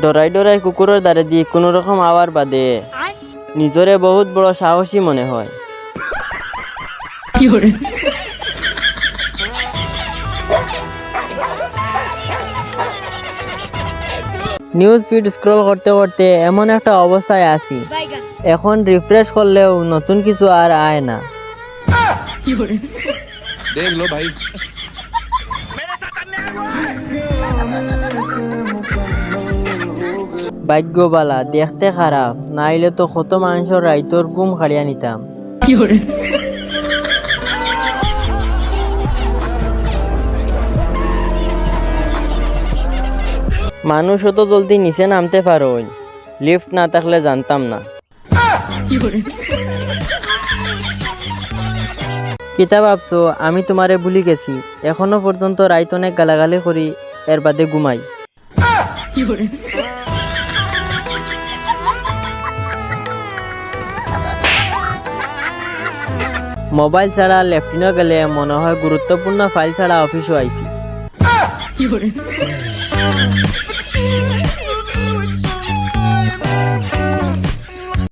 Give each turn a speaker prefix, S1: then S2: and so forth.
S1: ডরাই ডরাই কুকুরের দ্বারে দিয়ে কোনো রকম আওয়ার বাদে নিজরে বহুত বড় সাহসী মনে হয়। নিউজ ফিড স্ক্রল করতে করতে এমন একটা অবস্থায় আছি, এখন রিফ্রেশ করলেও নতুন কিছু আর আয় না।
S2: देख लो भाई।
S1: ভাগ্যবালা, দেখতে খারাপ, নাইলে তো কত মানুষের রাইতর ঘুম খাড়িয়া নিতাম। মানুষ অত জলদি নিচে নামতে পারো, লিফট না থাকলে জানতাম না। কিতা ভাবছো আমি তোমারে ভুলি গেছি? এখনো পর্যন্ত রাইত অনেক গালাগালি করি, এর বাদে ঘুমাই। মোবাইল ছাড়া লেফটিনও গেলে মনে হয় গুরুত্বপূর্ণ ফাইল ছাড়া অফিসও আইছি।